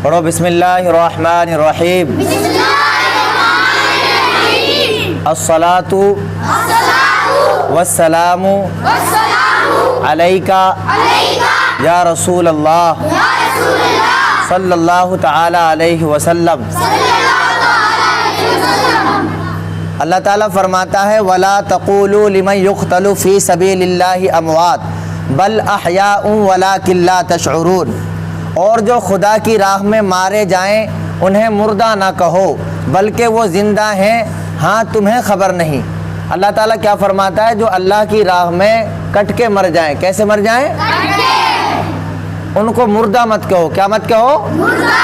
پڑھو بسم اللہ الرحمن الرحیم الصلاۃ والسلام علیکا یا رسول اللہ صلی اللہ تعالی علیہ وسلم۔ اللہ تعالیٰ فرماتا ہے وَلَا تَقُولُوا لِمَنْ يُقْتَلُ فِي سَبِيلِ اللَّهِ أَمْوَاتٌ بَلْ أَحْيَاءٌ وَلَكِنْ لَا تَشْعُرُونَ، اور جو خدا کی راہ میں مارے جائیں انہیں مردہ نہ کہو بلکہ وہ زندہ ہیں، ہاں تمہیں خبر نہیں۔ اللہ تعالیٰ کیا فرماتا ہے؟ جو اللہ کی راہ میں کٹ کے مر جائیں، کیسے مر جائیں؟ ان کو مردہ مت کہو۔ کیا مت کہو؟ مردہ۔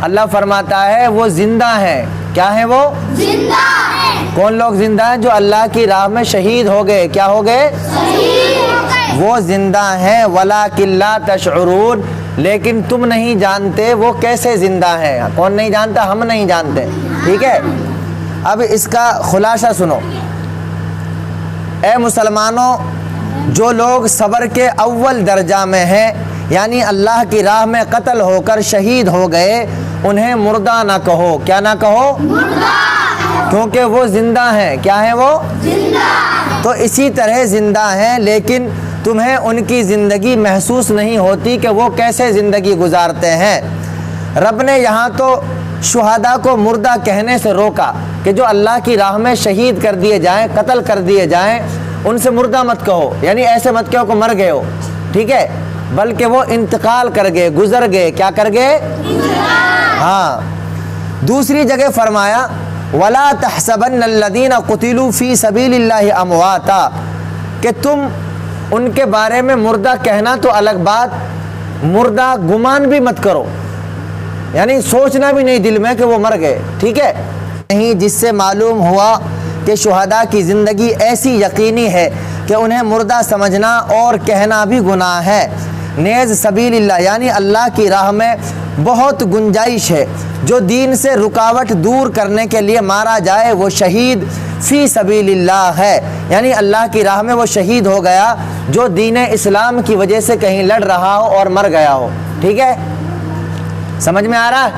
اللہ فرماتا ہے وہ زندہ ہیں۔ کیا ہیں وہ؟ زندہ ہیں۔ کون لوگ زندہ ہیں؟ جو اللہ کی راہ میں شہید ہو گئے۔ کیا ہو گئے؟ شہید ہو گئے۔ وہ زندہ ہیں وَلَٰكِن لَا تَشْعُرُونَ، لیکن تم نہیں جانتے وہ کیسے زندہ ہیں۔ کون نہیں جانتا؟ ہم نہیں جانتے۔ ٹھیک ہے، اب اس کا خلاصہ سنو۔ اے مسلمانوں، جو لوگ صبر کے اول درجہ میں ہیں، یعنی اللہ کی راہ میں قتل ہو کر شہید ہو گئے، انہیں مردہ نہ کہو۔ کیا نہ کہو؟ مردہ، کیونکہ وہ زندہ ہیں۔ کیا ہیں وہ؟ زندہ۔ تو اسی طرح زندہ ہیں، لیکن تمہیں ان کی زندگی محسوس نہیں ہوتی کہ وہ کیسے زندگی گزارتے ہیں۔ رب نے یہاں تو شہداء کو مردہ کہنے سے روکا کہ جو اللہ کی راہ میں شہید کر دیے جائیں، قتل کر دیے جائیں، ان سے مردہ مت کہو، یعنی ایسے مت کہو کہ مر گئے ہو، ٹھیک ہے، بلکہ وہ انتقال کر گئے، گزر گئے۔ کیا کر گئے؟ ہاں۔ دوسری جگہ فرمایا وَلَا تَحْسَبَنَّ الَّذِينَ قُتِلُوا فِي سَبِيلِ اللَّهِ أَمْوَاتًا، کہ تم ان کے بارے میں مردہ کہنا تو الگ بات، مردہ گمان بھی مت کرو، یعنی سوچنا بھی نہیں دل میں کہ وہ مر گئے، ٹھیک ہے نہیں، جس سے معلوم ہوا کہ شہداء کی زندگی ایسی یقینی ہے کہ انہیں مردہ سمجھنا اور کہنا بھی گناہ ہے۔ نیز سبیل اللہ، یعنی اللہ کی راہ میں بہت گنجائش ہے۔ جو دین سے رکاوٹ دور کرنے کے لیے مارا جائے وہ شہید فی سبیل اللہ ہے، یعنی اللہ کی راہ میں وہ شہید ہو گیا جو دین اسلام کی وجہ سے کہیں لڑ رہا ہو اور مر گیا ہو۔ ٹھیک ہے، سمجھ میں آ رہا ہے؟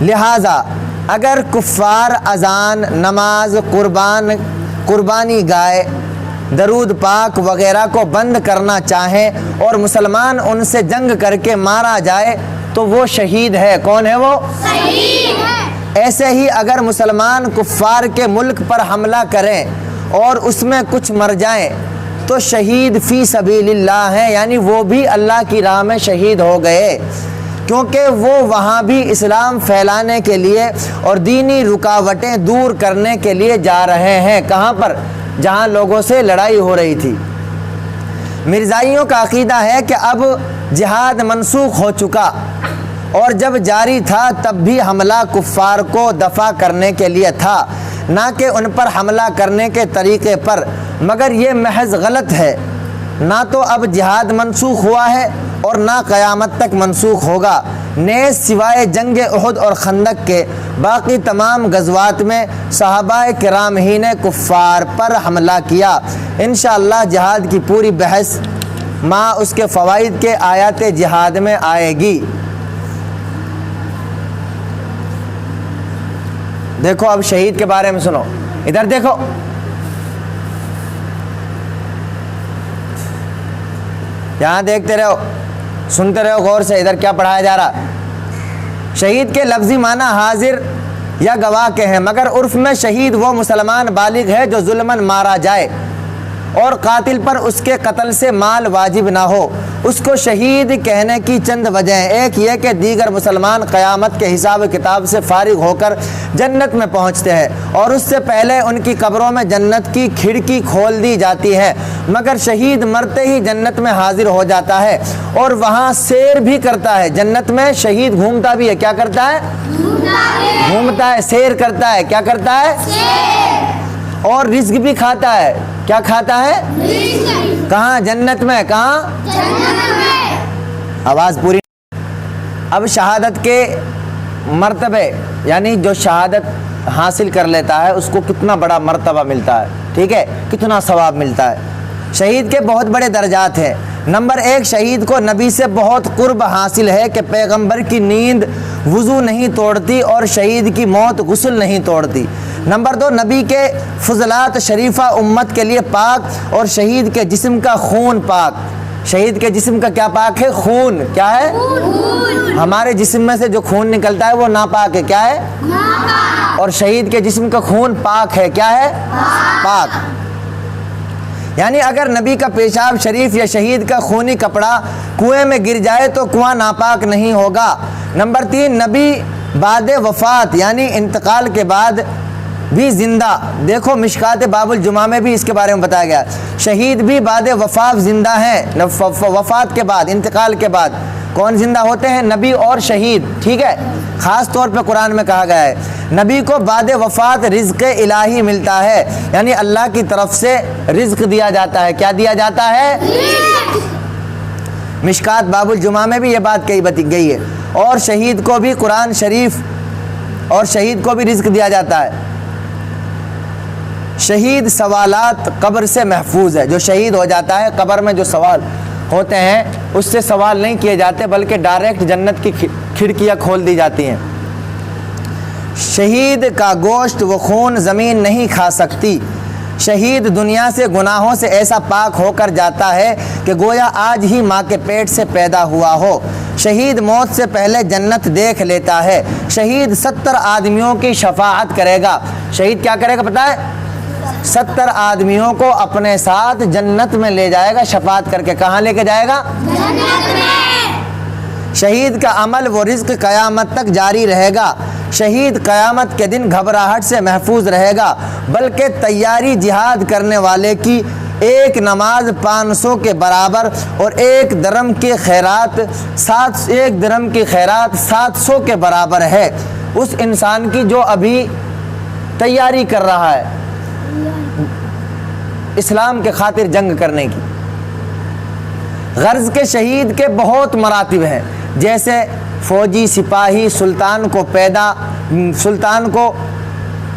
لہٰذا اگر کفار اذان، نماز، قربانی گائے، درود پاک وغیرہ کو بند کرنا چاہیں اور مسلمان ان سے جنگ کر کے مارا جائے تو وہ شہید ہے۔ کون ہے وہ؟ شہید ہے۔ ایسے ہی اگر مسلمان کفار کے ملک پر حملہ کریں اور اس میں کچھ مر جائیں تو شہید فی سبیل اللہ ہیں، یعنی وہ بھی اللہ کی راہ میں شہید ہو گئے، کیونکہ وہ وہاں بھی اسلام پھیلانے کے لیے اور دینی رکاوٹیں دور کرنے کے لیے جا رہے ہیں۔ کہاں پر؟ جہاں لوگوں سے لڑائی ہو رہی تھی۔ مرزائیوں کا عقیدہ ہے کہ اب جہاد منسوخ ہو چکا، اور جب جاری تھا تب بھی حملہ کفار کو دفع کرنے کے لیے تھا، نہ کہ ان پر حملہ کرنے کے طریقے پر، مگر یہ محض غلط ہے۔ نہ تو اب جہاد منسوخ ہوا ہے اور نہ قیامت تک منسوخ ہوگا۔ نیز سوائے جنگ احد اور خندق کے باقی تمام غزوات میں صحابہ کرام ہی نے کفار پر حملہ کیا۔ انشاءاللہ جہاد کی پوری بحث مع اس کے فوائد کے آیات جہاد میں آئے گی۔ دیکھو اب شہید کے بارے میں سنو، ادھر دیکھو، یہاں دیکھتے رہو، سنتے رہو غور سے، ادھر کیا پڑھایا جا رہا۔ شہید کے لفظی معنی حاضر یا گواہ کے ہیں، مگر عرف میں شہید وہ مسلمان بالغ ہے جو ظلماً مارا جائے اور قاتل پر اس کے قتل سے مال واجب نہ ہو۔ اس کو شہید کہنے کی چند وجہیں، ایک یہ کہ دیگر مسلمان قیامت کے حساب کتاب سے فارغ ہو کر جنت میں پہنچتے ہیں اور اس سے پہلے ان کی قبروں میں جنت کی کھڑکی کھول دی جاتی ہے، مگر شہید مرتے ہی جنت میں حاضر ہو جاتا ہے اور وہاں سیر بھی کرتا ہے۔ جنت میں شہید گھومتا بھی ہے۔ کیا کرتا ہے؟ گھومتا ہے، سیر کرتا ہے۔ کیا کرتا ہے؟ اور رزق بھی کھاتا ہے۔ کیا کھاتا ہے؟ کہاں؟ جنت میں۔ کہاں؟ جنت میں۔ آواز پوری۔ اب شہادت کے مرتبے، یعنی جو شہادت حاصل کر لیتا ہے اس کو کتنا بڑا مرتبہ ملتا ہے، ٹھیک ہے، کتنا ثواب ملتا ہے۔ شہید کے بہت بڑے درجات ہیں، نمبر 1، شہید کو نبی سے بہت قرب حاصل ہے کہ پیغمبر کی نیند وضو نہیں توڑتی اور شہید کی موت غسل نہیں توڑتی۔ نمبر 2، نبی کے فضلات شریفہ امت کے لیے پاک اور شہید کے جسم کا خون پاک۔ شہید کے جسم کا کیا پاک ہے؟ خون۔ کیا ہے؟ خون۔ ہمارے جسم میں سے جو خون نکلتا ہے وہ ناپاک ہے۔ کیا ہے؟ ناپاک۔ اور شہید کے جسم کا خون پاک ہے۔ کیا ہے؟ پاک۔ یعنی اگر نبی کا پیشاب شریف یا شہید کا خونی کپڑا کنویں میں گر جائے تو کنواں ناپاک نہیں ہوگا۔ نمبر 3، نبی بعد وفات یعنی انتقال کے بعد بھی زندہ۔ دیکھو مشکات باب الجمعہ میں بھی اس کے بارے میں بتایا گیا، شہید بھی بعد وفات زندہ ہیں۔ وفات کے بعد، انتقال کے بعد کون زندہ ہوتے ہیں؟ نبی اور شہید۔ ٹھیک ہے، خاص طور پہ قرآن میں کہا گیا ہے نبی کو بعد وفات رزق الہی ملتا ہے، یعنی اللہ کی طرف سے رزق دیا جاتا ہے۔ کیا دیا جاتا ہے؟ مشکات باب الجمعہ میں بھی یہ بات کہی گئی ہے۔ اور شہید کو بھی قرآن شریف اور شہید کو بھی رزق دیا جاتا ہے۔ شہید سوالات قبر سے محفوظ ہے۔ جو شہید ہو جاتا ہے قبر میں جو سوال ہوتے ہیں اس سے سوال نہیں کیے جاتے بلکہ ڈائریکٹ جنت کی کھڑکیاں کھول دی جاتی ہیں۔ شہید کا گوشت و خون زمین نہیں کھا سکتی۔ شہید دنیا سے گناہوں سے ایسا پاک ہو کر جاتا ہے کہ گویا آج ہی ماں کے پیٹ سے پیدا ہوا ہو۔ شہید موت سے پہلے جنت دیکھ لیتا ہے۔ شہید 70 آدمیوں کی شفاعت کرے گا۔ شہید کیا کرے گا پتہ ہے؟ 70 آدمیوں کو اپنے ساتھ جنت میں لے جائے گا شفاعت کر کے۔ کہاں لے کے جائے گا؟ جنت میں۔ شہید کا عمل و رزق قیامت تک جاری رہے گا۔ شہید قیامت کے دن گھبراہٹ سے محفوظ رہے گا، بلکہ تیاری جہاد کرنے والے کی ایک نماز 500 کے برابر اور ایک درم کی خیرات 700 کے برابر ہے۔ اس انسان کی جو ابھی تیاری کر رہا ہے اسلام کے خاطر جنگ کرنے کی۔ غرض کے شہید کے بہت مراتب ہیں، جیسے فوجی سپاہی سلطان کو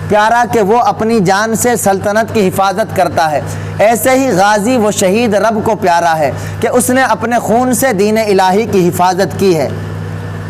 پیارا کہ وہ اپنی جان سے سلطنت کی حفاظت کرتا ہے، ایسے ہی غازی و شہید رب کو پیارا ہے کہ اس نے اپنے خون سے دین الہی کی حفاظت کی ہے۔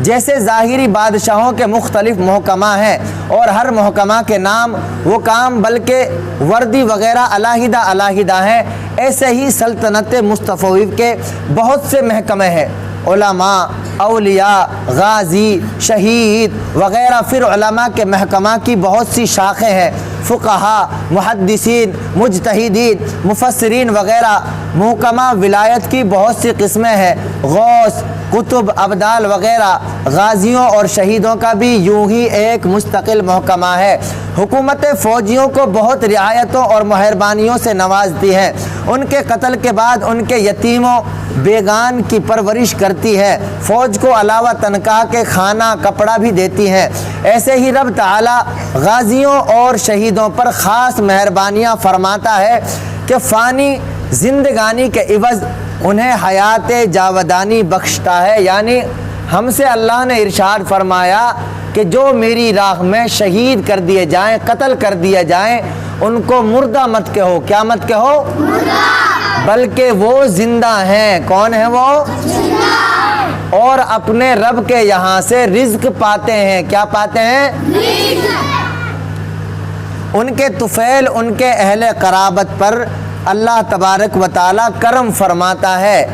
جیسے ظاہری بادشاہوں کے مختلف محکمہ ہیں اور ہر محکمہ کے نام وہ کام بلکہ وردی وغیرہ علیحدہ علیحدہ ہیں، ایسے ہی سلطنت مصطفی کے بہت سے محکمے ہیں، علماء، اولیاء، غازی، شہید وغیرہ۔ پھر علماء کے محکمہ کی بہت سی شاخیں ہیں، فقہاء، محدثین، مجتہدین، مفسرین وغیرہ۔ محکمہ ولایت کی بہت سی قسمیں ہیں، غوث، کتب، ابدال وغیرہ۔ غازیوں اور شہیدوں کا بھی یوں ہی ایک مستقل محکمہ ہے۔ حکومت فوجیوں کو بہت رعایتوں اور مہربانیوں سے نوازتی ہے، ان کے قتل کے بعد ان کے یتیموں بیگان کی پرورش کرتی ہے، فوج کو علاوہ تنخواہ کے کھانا کپڑا بھی دیتی ہے۔ ایسے ہی رب تعالیٰ غازیوں اور شہیدوں پر خاص مہربانیاں فرماتا ہے کہ فانی زندگانی کے عوض انہیں حیات جاودانی بخشتا ہے۔ یعنی ہم سے اللہ نے ارشاد فرمایا کہ جو میری راہ میں شہید کر دیے جائیں، قتل کر دیے جائیں، ان کو مردہ مت کہو۔ کیا مت کہو؟ مردہ، بلکہ وہ زندہ ہیں۔ کون ہیں وہ؟ زندہ، اور اپنے رب کے یہاں سے رزق پاتے ہیں۔ کیا پاتے ہیں؟ رزق۔ ان کے طفیل، ان کے اہل قرابت پر اللہ تبارک و تعالی کرم فرماتا ہے۔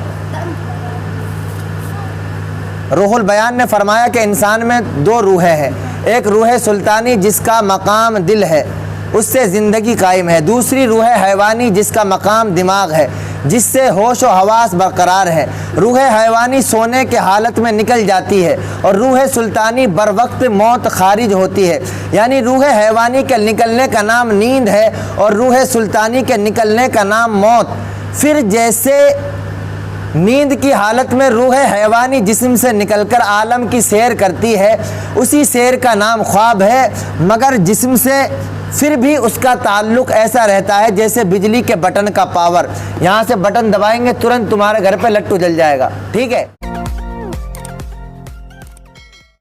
روح البیان نے فرمایا کہ انسان میں 2 روحیں ہیں، ایک روح سلطانی جس کا مقام دل ہے، اس سے زندگی قائم ہے، دوسری روح حیوانی جس کا مقام دماغ ہے، جس سے ہوش و حواس برقرار ہے۔ روح حیوانی سونے کے حالت میں نکل جاتی ہے اور روح سلطانی بر وقت موت خارج ہوتی ہے۔ یعنی روح حیوانی کے نکلنے کا نام نیند ہے اور روح سلطانی کے نکلنے کا نام موت۔ پھر جیسے نیند کی حالت میں روح حیوانی جسم سے نکل کر عالم کی سیر کرتی ہے، اسی سیر کا نام خواب ہے، مگر جسم سے پھر بھی اس کا تعلق ایسا رہتا ہے جیسے بجلی کے بٹن کا پاور۔ یہاں سے بٹن دبائیں گے ترنت تمہارے گھر پہ لٹو جل جائے گا۔ ٹھیک ہے۔